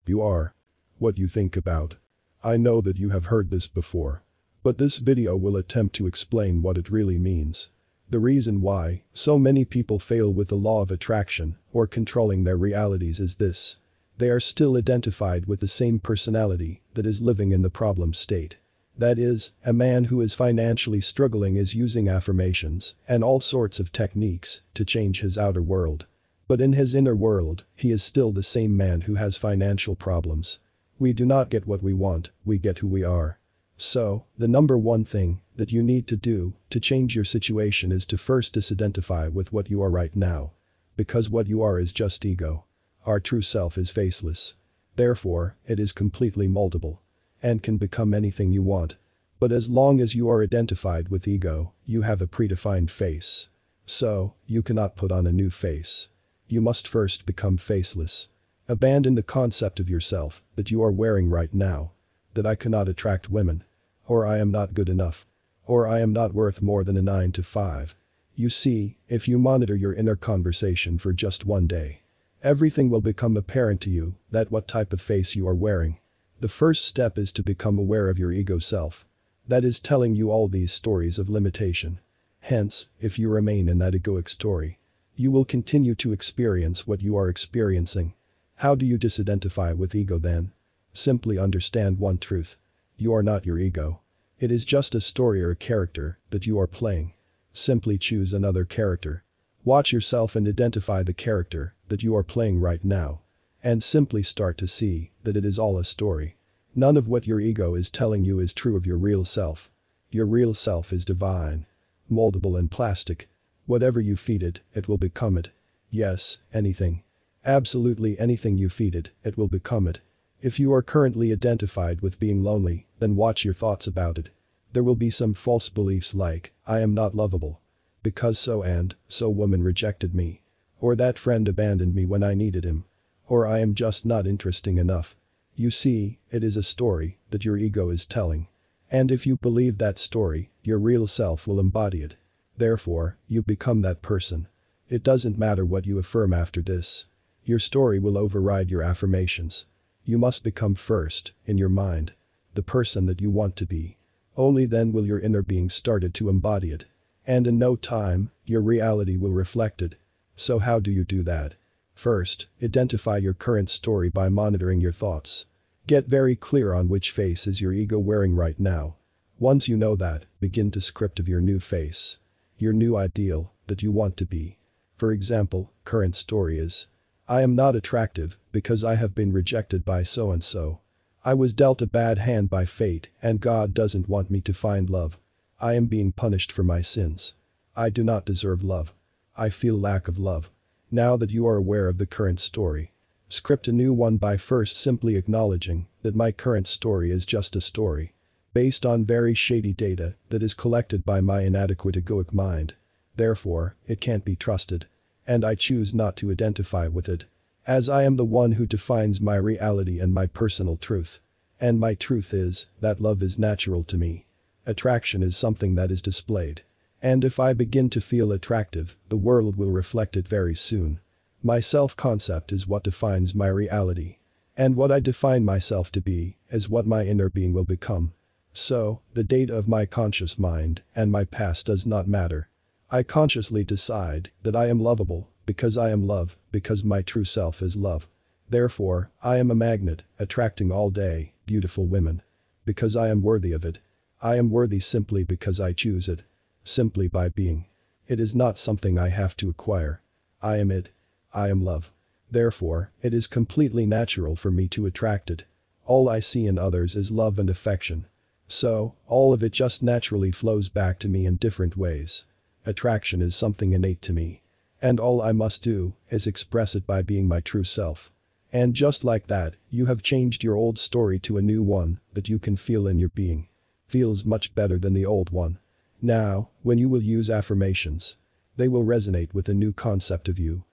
You are what you think about. I know that you have heard this before, but this video will attempt to explain what it really means. The reason why so many people fail with the law of attraction or controlling their realities is this. They are still identified with the same personality that is living in the problem state. That is, a man who is financially struggling is using affirmations and all sorts of techniques to change his outer world. But in his inner world, he is still the same man who has financial problems. We do not get what we want, we get who we are. So, the number one thing that you need to do to change your situation is to first disidentify with what you are right now. Because what you are is just ego. Our true self is faceless. Therefore, it is completely moldable and can become anything you want. But as long as you are identified with ego, you have a predefined face. So, you cannot put on a new face. You must first become faceless. Abandon the concept of yourself that you are wearing right now. That I cannot attract women. Or I am not good enough. Or I am not worth more than a 9 to 5. You see, if you monitor your inner conversation for just one day, everything will become apparent to you that what type of face you are wearing. The first step is to become aware of your ego self. That is telling you all these stories of limitation. Hence, if you remain in that egoic story, you will continue to experience what you are experiencing. How do you disidentify with ego then? Simply understand one truth. You are not your ego. It is just a story or a character that you are playing. Simply choose another character. Watch yourself and identify the character that you are playing right now. And simply start to see that it is all a story. None of what your ego is telling you is true of your real self. Your real self is divine, moldable and plastic. Whatever you feed it, it will become it. Yes, anything. Absolutely anything you feed it, it will become it. If you are currently identified with being lonely, then watch your thoughts about it. There will be some false beliefs like, I am not lovable. Because so and so woman rejected me. Or that friend abandoned me when I needed him. Or I am just not interesting enough. You see, it is a story that your ego is telling. And if you believe that story, your real self will embody it. Therefore, you become that person. It doesn't matter what you affirm after this. Your story will override your affirmations. You must become first, in your mind, the person that you want to be. Only then will your inner being started to embody it. And in no time, your reality will reflect it. So how do you do that? First, identify your current story by monitoring your thoughts. Get very clear on which face is your ego wearing right now. Once you know that, begin to script of your new face. Your new ideal that you want to be. For example, current story is, I am not attractive because I have been rejected by so and so. I was dealt a bad hand by fate and God doesn't want me to find love. I am being punished for my sins. I do not deserve love. I feel lack of love. Now that you are aware of the current story, script a new one by first simply acknowledging that my current story is just a story. Based on very shady data that is collected by my inadequate egoic mind. Therefore, it can't be trusted. And I choose not to identify with it. As I am the one who defines my reality and my personal truth. And my truth is that love is natural to me. Attraction is something that is displayed. And if I begin to feel attractive, the world will reflect it very soon. My self-concept is what defines my reality. And what I define myself to be is what my inner being will become. So, the data of my conscious mind and my past does not matter. I consciously decide that I am lovable because I am love, because my true self is love. Therefore, I am a magnet, attracting all day, beautiful women. Because I am worthy of it. I am worthy simply because I choose it. Simply by being. It is not something I have to acquire. I am it. I am love. Therefore, it is completely natural for me to attract it. All I see in others is love and affection. So, all of it just naturally flows back to me in different ways. Attraction is something innate to me. And all I must do is express it by being my true self. And just like that, you have changed your old story to a new one that you can feel in your being. Feels much better than the old one. Now, when you will use affirmations, they will resonate with a new concept of you.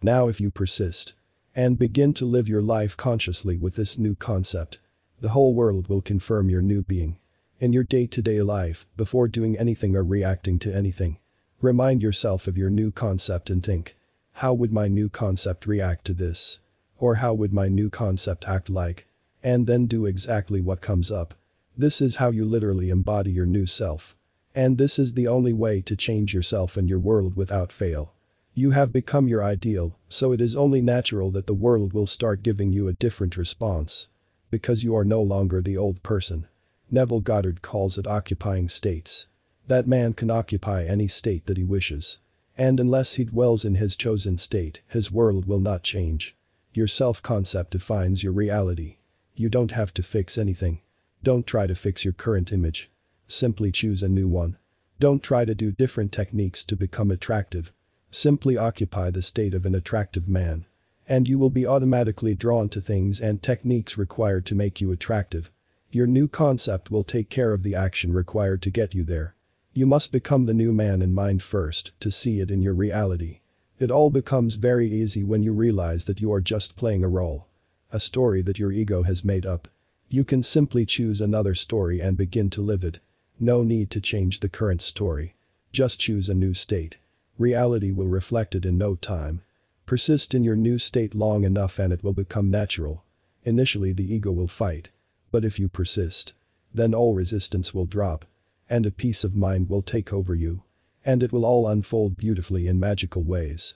Now if you persist and begin to live your life consciously with this new concept, the whole world will confirm your new being. In your day-to-day life, before doing anything or reacting to anything, remind yourself of your new concept and think, how would my new concept react to this? Or how would my new concept act like? And then do exactly what comes up. This is how you literally embody your new self. And this is the only way to change yourself and your world without fail. You have become your ideal, so it is only natural that the world will start giving you a different response. Because you are no longer the old person. Neville Goddard calls it occupying states. That man can occupy any state that he wishes. And unless he dwells in his chosen state, his world will not change. Your self-concept defines your reality. You don't have to fix anything. Don't try to fix your current image. Simply choose a new one. Don't try to do different techniques to become attractive. Simply occupy the state of an attractive man. And you will be automatically drawn to things and techniques required to make you attractive. Your new concept will take care of the action required to get you there. You must become the new man in mind first to see it in your reality. It all becomes very easy when you realize that you are just playing a role. A story that your ego has made up. You can simply choose another story and begin to live it. No need to change the current story. Just choose a new state. Reality will reflect it in no time. Persist in your new state long enough and it will become natural. Initially the ego will fight. But if you persist, then all resistance will drop. And a peace of mind will take over you. And it will all unfold beautifully in magical ways.